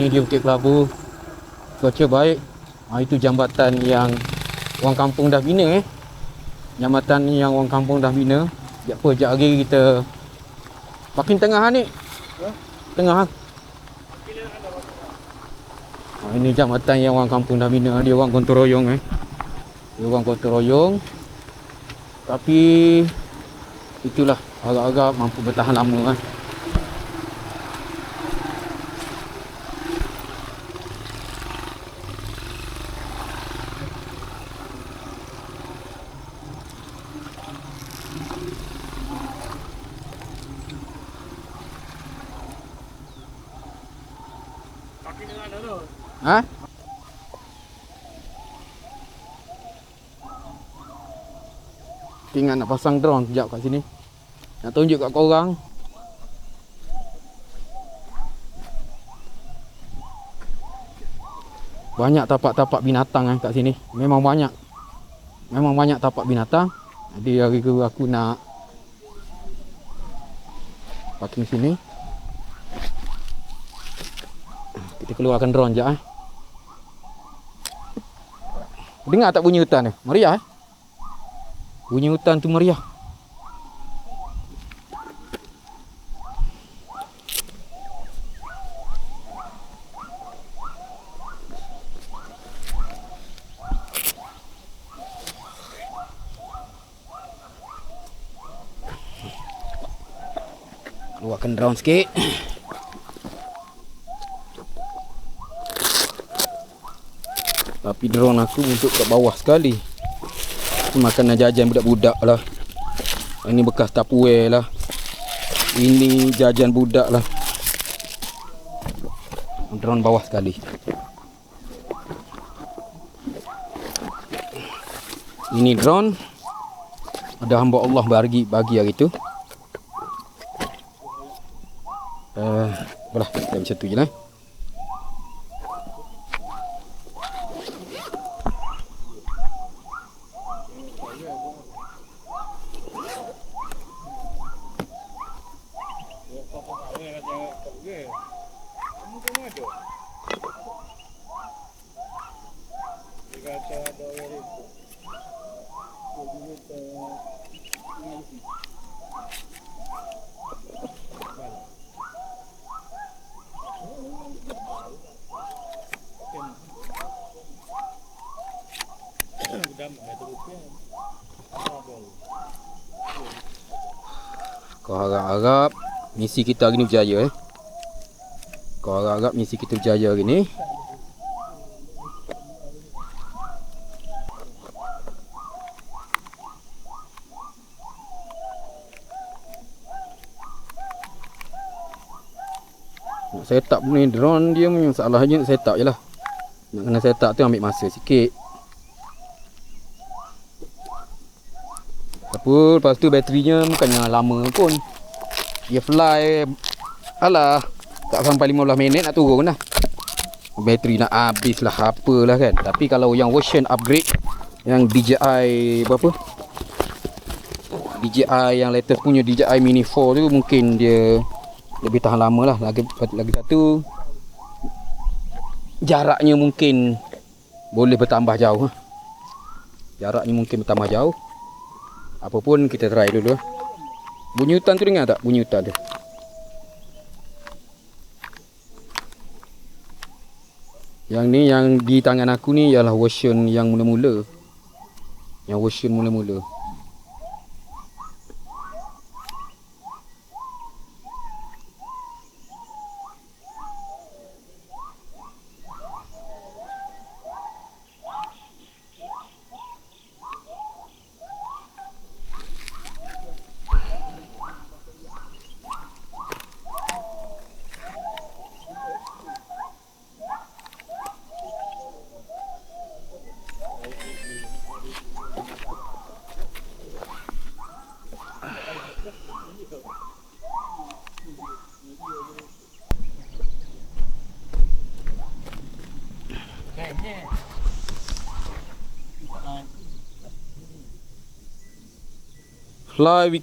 Ini dia Bukit Kelabu. Cuaca baik. Itu jambatan yang orang kampung dah bina Jambatan ni yang orang kampung dah bina. Sekejap lagi kita parking tengah ni. Tengah. Ini jambatan yang orang kampung dah bina. Dia orang gotong royong Dia orang gotong royong. Tapi itulah, agak-agak mampu bertahan lama Ingat nak pasang drone sekejap kat sini. Nak tunjuk kat korang. Banyak tapak-tapak binatang kat sini. Memang banyak. Memang banyak tapak binatang. Jadi hari tu aku nak parking sini. Kita keluarkan drone sekejap Dengar tak bunyi hutan ni? Meriah Bunyi hutan tu meriah. Keluarkan drone sikit. Tapi drone aku untuk kat bawah sekali. Makanan jajan budak-budak lah. Ini bekas Tupperware lah. Ini jajan budak lah. Drone bawah sekali. Ini drone ada hamba Allah bagi hari tu. Apalah, macam tu je lah. Kau harap-harap misi kita hari ni berjaya Kau harap-harap misi kita berjaya hari ni. Nak set up ni drone dia punya masalah je nak set up je lah. Nak kena set up tu ambil masa sikit. Apa, lepas tu baterinya bukannya lama pun. Dia fly, alah, tak sampai 15 minit nak turun dah. Bateri nak habis lah, apalah kan. Tapi kalau yang version upgrade, yang DJI berapa? DJI yang latest punya DJI Mini 4 tu mungkin dia lebih tahan lama lah. Lagi satu, jaraknya mungkin boleh bertambah jauh. Jaraknya mungkin bertambah jauh. Apa pun kita try dulu. Bunyi hutan tu dengar tak? Bunyi hutan tu. Yang ni yang di tangan aku ni ialah version yang mula-mula. Yang version mula-mula. Fly with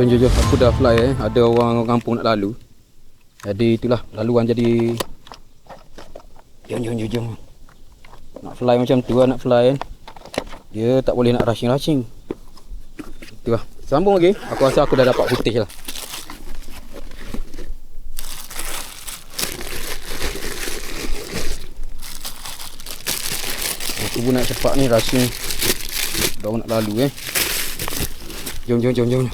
Jom. Aku dah fly Ada orang kampung nak lalu. Jadi itulah laluan jadi. Jom. Nak fly macam tu lah, nak fly kan. Dia tak boleh nak rushing. Itulah. Sambung lagi. Aku rasa aku dah dapat footage lah. Aku pun nak cepat ni rushing. Dah nak lalu Jom.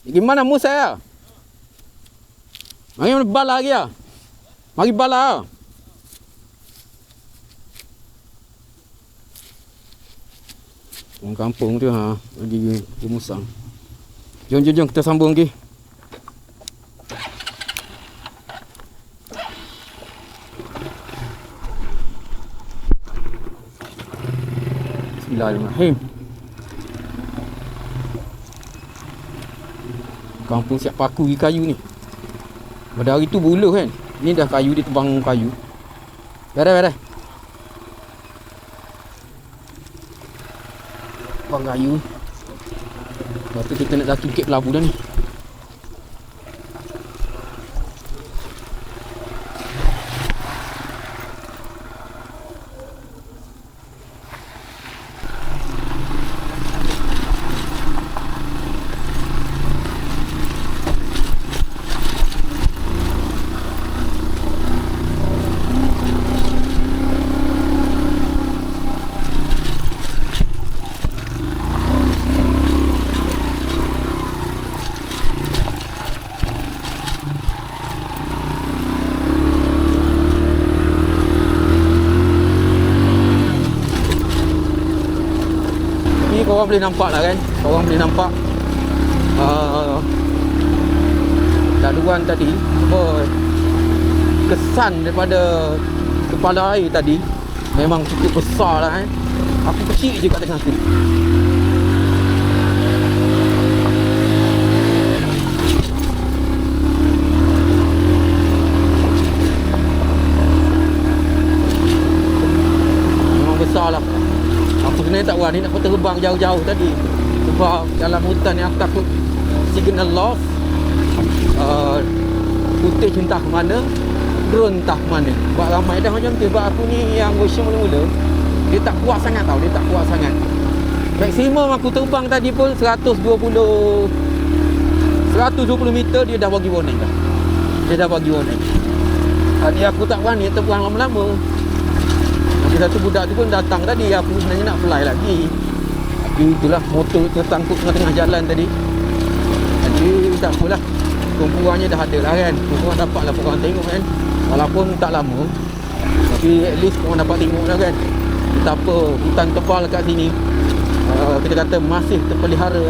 Gimana mu saya? Mari bala lagi ya. Mari bala. Orang kampung tu lagi rumusang. Jom kita sambung lagi. Bismillahirrahmanirrahim. Kampung siap paku di kayu ni. Pada hari tu buluh kan. Ni dah kayu, dia tebang kayu. Beres. Tebang kayu. Lepas tu kita nak daki Bukit Pelabu dah ni. Korang boleh nampak lah kan. Korang boleh nampak laluan tadi. Kesan daripada kepala air tadi memang cukup besar lah kan. Aku kecil je kat tengah tu. Memang besar lah. Aku sebenarnya tak berani nak terbang jauh-jauh tadi. Sebab dalam hutan ni aku takut signal loss. Footage entah ke mana, drone entah ke mana. Sebab ramai dah macam tu. Sebab aku ni yang version mula-mula, dia tak kuat sangat tau. Dia tak kuat sangat. Maksimum aku terbang tadi pun 120 meter dia dah bagi warning dah. Tadi aku tak berani terbang lama-lama. Satu budak tu pun datang tadi. Aku sebenarnya nak fly lagi. Tapi itulah motor tersangkut tengah-tengah jalan tadi. Jadi tak apalah. Kumpulannya dah ada lah kan. Kumpulan dapat lah korang tengok kan. Walaupun tak lama, tapi at least korang dapat tengok lah kan. Betapa hutan tebal kat sini kita kata masih terpelihara